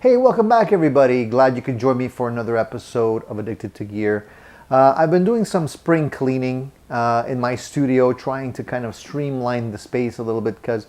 Hey, welcome back everybody. Glad you can join me for another episode of Addicted to Gear. I've been doing some spring cleaning in my studio, trying to kind of streamline the space a little bit because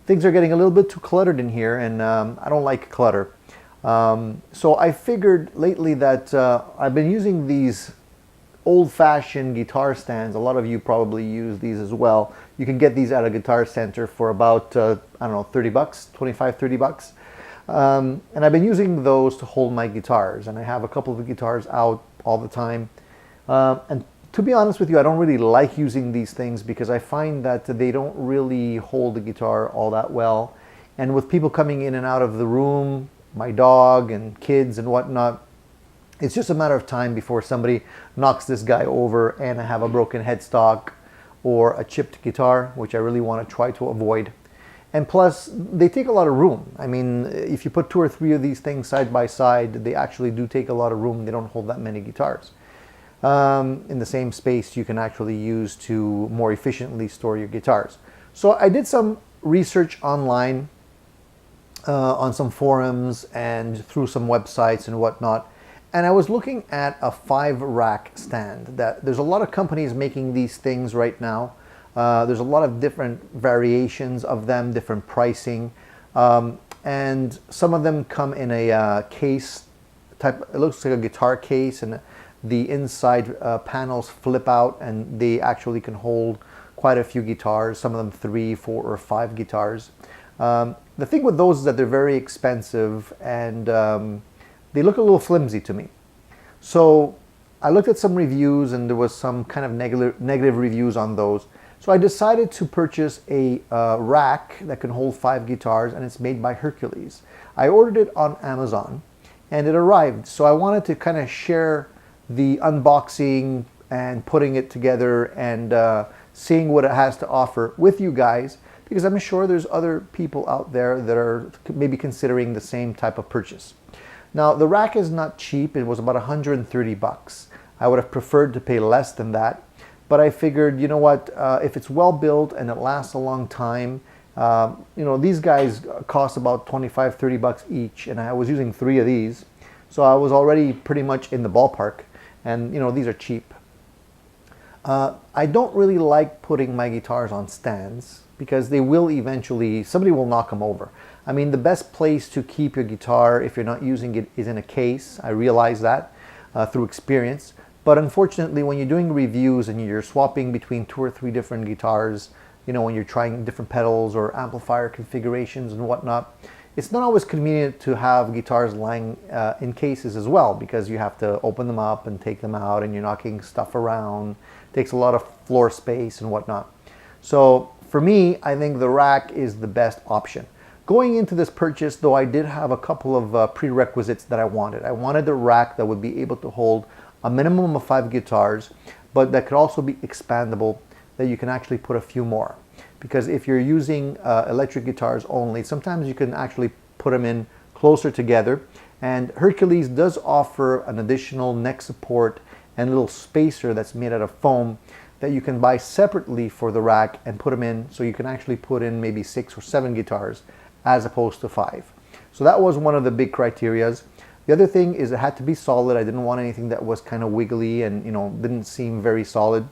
things are getting a little bit too cluttered in here, and I don't like clutter. So I figured lately that I've been using these old-fashioned guitar stands. A lot of you probably use these as well. You can get these at a guitar center for about, I don't know, 30 bucks, 25, 30 bucks. And I've been using those to hold my guitars, and I have a couple of guitars out all the time. And to be honest with you, I don't really like using these things because I find that they don't really hold the guitar all that well. And with people coming in and out of the room, my dog and kids and whatnot, it's just a matter of time before somebody knocks this guy over and I have a broken headstock or a chipped guitar, which I really want to try to avoid. And plus, they take a lot of room. I mean, if you put 2 or 3 of these things side by side, they actually do take a lot of room. They don't hold that many guitars. In the same space you can actually use to more efficiently store your guitars. So I did some research online on some forums and through some websites and whatnot. And I was looking at a 5-rack stand. There's a lot of companies making these things right now. There's a lot of different variations of them, different pricing, and some of them come in a case type. It looks like a guitar case, and the inside panels flip out, and they actually can hold quite a few guitars. Some of them 3, 4, or 5 guitars. The thing with those is that they're very expensive, and they look a little flimsy to me. So I looked at some reviews, and there was some kind of negative reviews on those. So I decided to purchase a rack that can hold 5 guitars, and it's made by Hercules. I ordered it on Amazon and it arrived. So I wanted to kind of share the unboxing and putting it together and seeing what it has to offer with you guys, because I'm sure there's other people out there that are maybe considering the same type of purchase. Now, the rack is not cheap. It was about 130 bucks. I would have preferred to pay less than that. But I figured, you know what, if it's well built and it lasts a long time, these guys cost about 25, 30 bucks each, and I was using 3 of these. So I was already pretty much in the ballpark, and these are cheap. I don't really like putting my guitars on stands because they will eventually, somebody will knock them over. I mean, the best place to keep your guitar if you're not using it is in a case. I realize that through experience. But unfortunately, when you're doing reviews and you're swapping between 2 or 3 different guitars, when you're trying different pedals or amplifier configurations and whatnot, it's not always convenient to have guitars lying in cases as well, because you have to open them up and take them out, and you're knocking stuff around. It takes a lot of floor space and whatnot. So for me, I think the rack is the best option. Going into this purchase, though, I did have a couple of prerequisites that I wanted. I wanted a rack that would be able to hold a minimum of 5 guitars, but that could also be expandable, that you can actually put a few more. Because if you're using electric guitars only, sometimes you can actually put them in closer together. And Hercules does offer an additional neck support and little spacer that's made out of foam that you can buy separately for the rack and put them in, so you can actually put in maybe 6 or 7 guitars as opposed to 5. So that was one of the big criterias. The other thing is it had to be solid. I didn't want anything that was kind of wiggly and didn't seem very solid.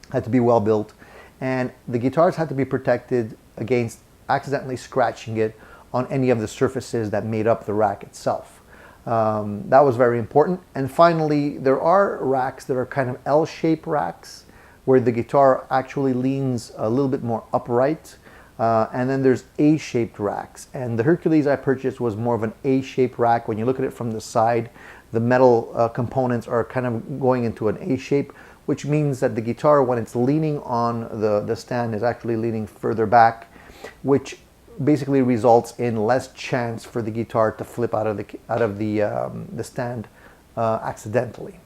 It had to be well built, and the guitars had to be protected against accidentally scratching it on any of the surfaces that made up the rack itself. That was very important. And finally, there are racks that are kind of L-shaped racks where the guitar actually leans a little bit more upright. And then there's A-shaped racks, and the Hercules I purchased was more of an A-shaped rack. When you look at it from the side, the metal components are kind of going into an A shape, which means that the guitar, when it's leaning on the stand, is actually leaning further back, which basically results in less chance for the guitar to flip out of the stand accidentally.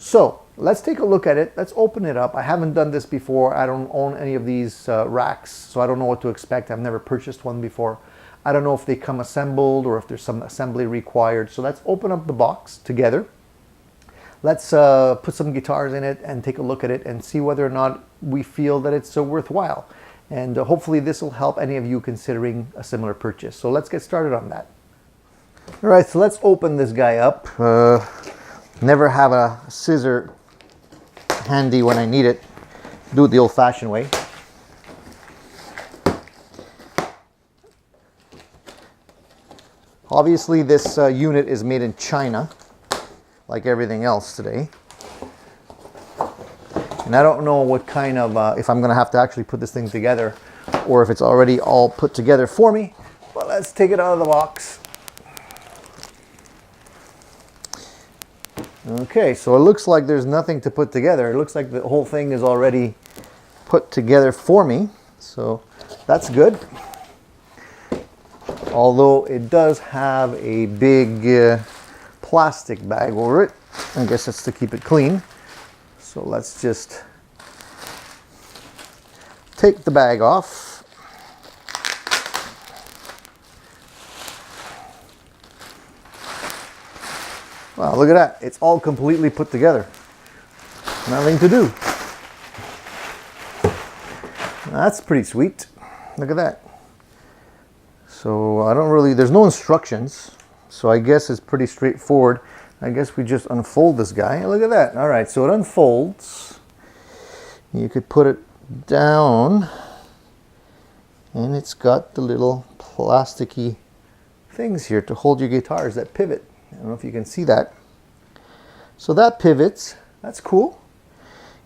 So let's take a look at it. Let's open it up. I haven't done this before. I don't own any of these racks, so I don't know what to expect. I've never purchased one before. I don't know if they come assembled or if there's some assembly required. So let's open up the box together. Let's put some guitars in it and take a look at it and see whether or not we feel that it's worthwhile. And hopefully this will help any of you considering a similar purchase. So let's get started on that. All right, so let's open this guy up. Never have a scissor handy when I need it. Do it the old-fashioned way. Obviously, this unit is made in China, like everything else today. And I don't know what kind of, if I'm going to have to actually put this thing together, or if it's already all put together for me. But let's take it out of the box. Okay, so it looks like there's nothing to put together. It looks like the whole thing is already put together for me. So that's good. Although it does have a big plastic bag over it. I guess that's to keep it clean. So let's just take the bag off. Wow, look at that. It's all completely put together. Nothing to do. That's pretty sweet. Look at that. So I don't really, there's no instructions. So I guess it's pretty straightforward. I guess we just unfold this guy. Look at that. All right, so it unfolds. You could put it down. And it's got the little plasticky things here to hold your guitars that pivot. I don't know if you can see that. So that pivots. That's cool.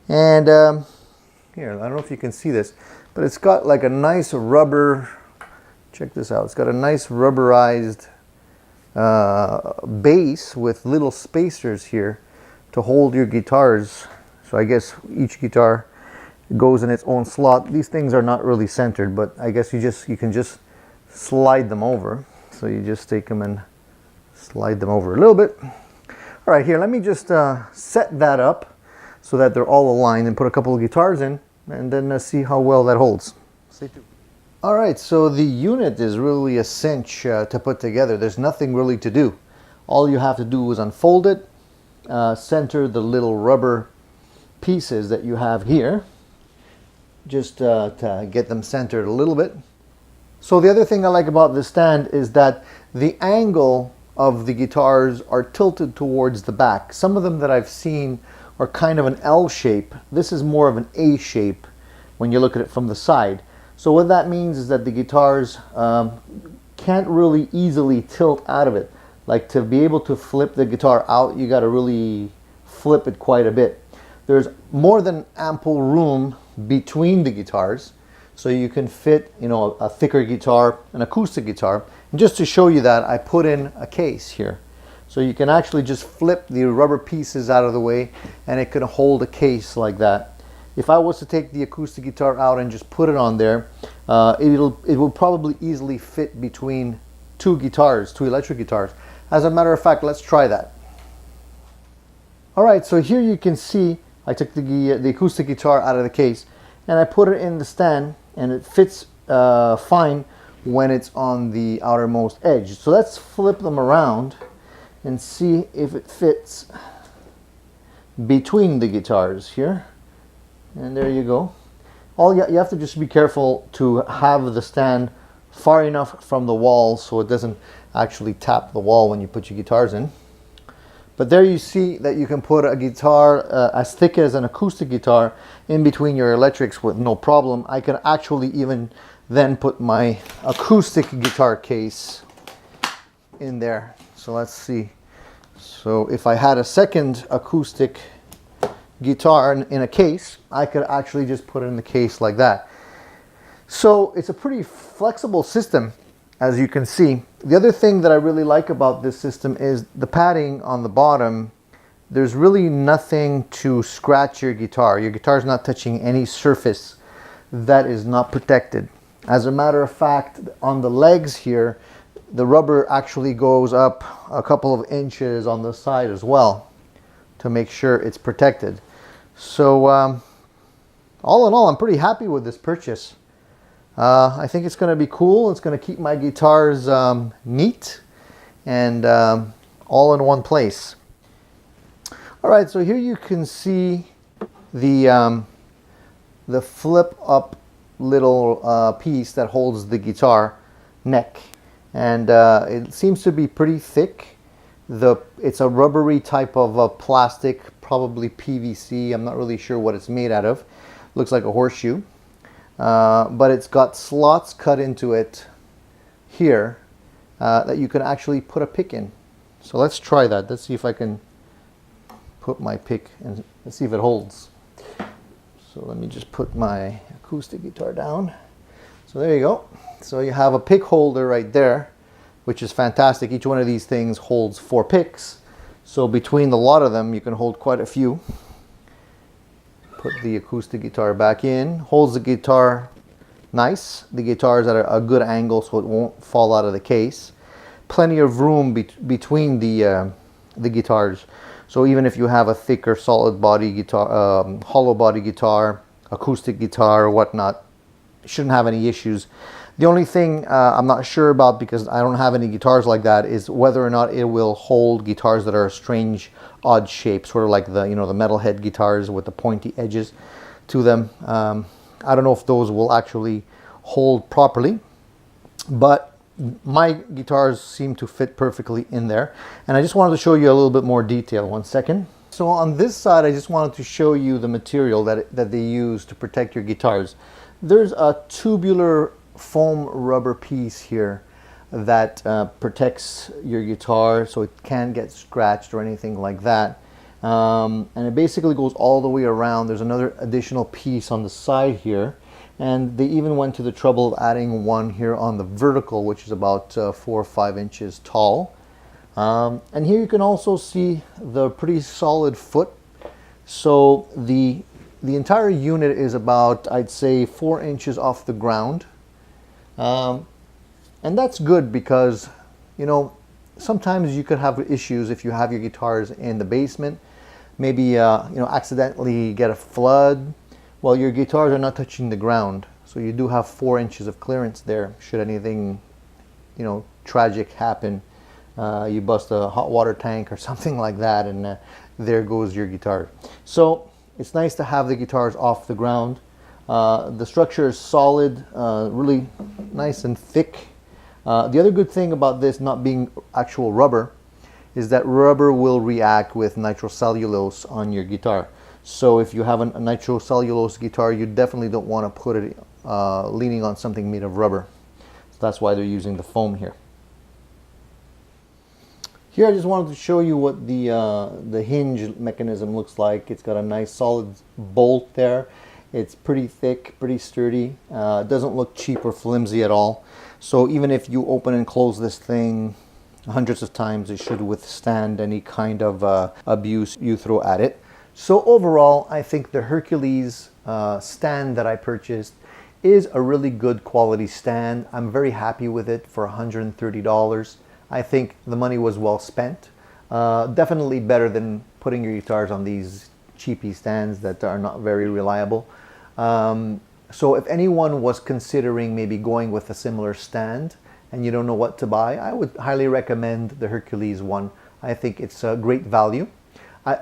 And here, I don't know if you can see this, but it's got like a nice rubber, check this out. It's got a nice rubberized base with little spacers here to hold your guitars. So I guess each guitar goes in its own slot. These things are not really centered, but I guess you can just slide them over. So you just take them and slide them over a little bit. All right, here, let me just set that up so that they're all aligned and put a couple of guitars in and then see how well that holds. Stay tuned. All right, so the unit is really a cinch to put together. There's nothing really to do. All you have to do is unfold it, center the little rubber pieces that you have here, just to get them centered a little bit. So the other thing I like about this stand is that the angle of the guitars are tilted towards the back. Some of them that I've seen are kind of an L shape. This is more of an A shape when you look at it from the side. So what that means is that the guitars can't really easily tilt out of it. Like to be able to flip the guitar out, you got to really flip it quite a bit. There's more than ample room between the guitars, so you can fit, you know, a thicker guitar, an acoustic guitar. And just to show you that, I put in a case here. So you can actually just flip the rubber pieces out of the way and it can hold a case like that. If I was to take the acoustic guitar out and just put it on there, it will probably easily fit between two guitars, two electric guitars. As a matter of fact, let's try that. All right, so here you can see I took the acoustic guitar out of the case and I put it in the stand, and it fits fine when it's on the outermost edge. So let's flip them around and see if it fits between the guitars here. And there you go. You have to just be careful to have the stand far enough from the wall so it doesn't actually tap the wall when you put your guitars in. But there you see that you can put a guitar as thick as an acoustic guitar in between your electrics with no problem. I can actually even then put my acoustic guitar case in there. So let's see. So if I had a second acoustic guitar in a case, I could actually just put it in the case like that. So it's a pretty flexible system, as you can see. The other thing that I really like about this system is the padding on the bottom. There's really nothing to scratch your guitar. Your guitar's not touching any surface that is not protected. As a matter of fact, on the legs here, the rubber actually goes up a couple of inches on the side as well to make sure it's protected. So all in all, I'm pretty happy with this purchase. I think it's going to be cool. It's going to keep my guitars neat and all in one place. All right, so here you can see the flip up little piece that holds the guitar neck. and it seems to be pretty thick. It's a rubbery type of plastic, probably PVC. I'm not really sure what it's made out of. Looks like a horseshoe, but it's got slots cut into it here that you can actually put a pick in. So let's try that. Let's see if I can put my pick and let's see if it holds. So let me just put my acoustic guitar down. So there you go. So you have a pick holder right there, which is fantastic. Each one of these things holds 4 picks. So between the lot of them, you can hold quite a few. Put the acoustic guitar back in. Holds the guitar nice. The guitar is at a good angle so it won't fall out of the case. Plenty of room between the guitars. So even if you have a thicker solid body guitar, hollow body guitar, acoustic guitar or whatnot, you shouldn't have any issues. The only thing I'm not sure about, because I don't have any guitars like that, is whether or not it will hold guitars that are strange, odd shapes, sort of like the the metalhead guitars with the pointy edges to them. I don't know if those will actually hold properly, but my guitars seem to fit perfectly in there. And I just wanted to show you a little bit more detail. One second. So on this side, I just wanted to show you the material that they use to protect your guitars. There's a tubular foam rubber piece here that protects your guitar so it can't get scratched or anything like that. And it basically goes all the way around. There's another additional piece on the side here. And they even went to the trouble of adding one here on the vertical, which is about 4 or 5 inches tall. And here you can also see the pretty solid foot. So the entire unit is about, I'd say, 4 inches off the ground. And that's good because, sometimes you could have issues if you have your guitars in the basement. Maybe, accidentally get a flood. Well, your guitars are not touching the ground, so you do have 4 inches of clearance there. Should anything, tragic happen, you bust a hot water tank or something like that, and there goes your guitar. So it's nice to have the guitars off the ground. The structure is solid, really nice and thick. The other good thing about this not being actual rubber is that rubber will react with nitrocellulose on your guitar. So if you have a nitrocellulose guitar, you definitely don't want to put it leaning on something made of rubber. So that's why they're using the foam here. Here I just wanted to show you what the hinge mechanism looks like. It's got a nice solid bolt there. It's pretty thick, pretty sturdy. It doesn't look cheap or flimsy at all. So even if you open and close this thing hundreds of times, it should withstand any kind of abuse you throw at it. So overall, I think the Hercules stand that I purchased is a really good quality stand. I'm very happy with it for $130. I think the money was well spent. Definitely better than putting your guitars on these cheapy stands that are not very reliable. So if anyone was considering maybe going with a similar stand and you don't know what to buy, I would highly recommend the Hercules one. I think it's a great value.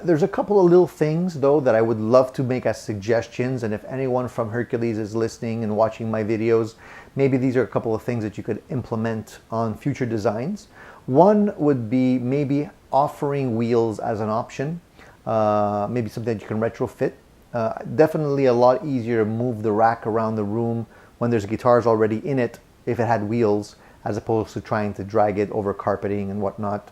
There's a couple of little things though that I would love to make as suggestions, and if anyone from Hercules is listening and watching my videos, maybe these are a couple of things that you could implement on future designs. One would be maybe offering wheels as an option, maybe something that you can retrofit. Definitely a lot easier to move the rack around the room when there's guitars already in it if it had wheels, as opposed to trying to drag it over carpeting and whatnot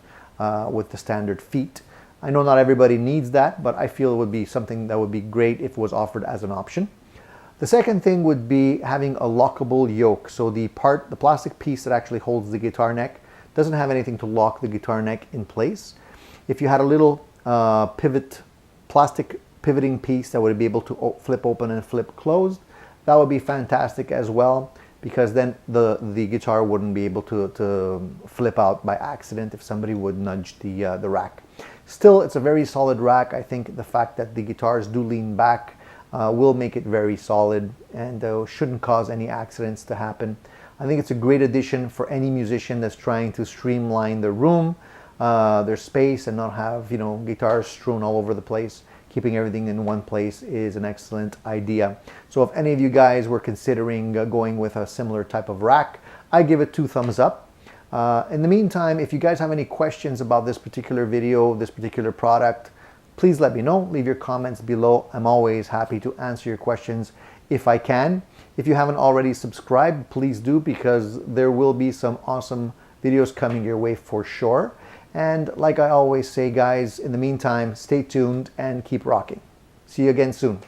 with the standard feet. I know not everybody needs that, but I feel it would be something that would be great if it was offered as an option. The second thing would be having a lockable yoke. So the plastic piece that actually holds the guitar neck doesn't have anything to lock the guitar neck in place. If you had a little plastic pivoting piece that would be able to flip open and flip closed, that would be fantastic as well, because then the guitar wouldn't be able to flip out by accident if somebody would nudge the rack. Still, it's a very solid rack. I think the fact that the guitars do lean back will make it very solid and shouldn't cause any accidents to happen. I think it's a great addition for any musician that's trying to streamline their room, their space, and not have guitars strewn all over the place. Keeping everything in one place is an excellent idea. So if any of you guys were considering going with a similar type of rack, I give it 2 thumbs up. In the meantime, if you guys have any questions about this particular video, this particular product, please let me know. Leave your comments below. I'm always happy to answer your questions if I can. If you haven't already subscribed, please do, because there will be some awesome videos coming your way for sure. And like I always say, guys, in the meantime, stay tuned and keep rocking. See you again soon.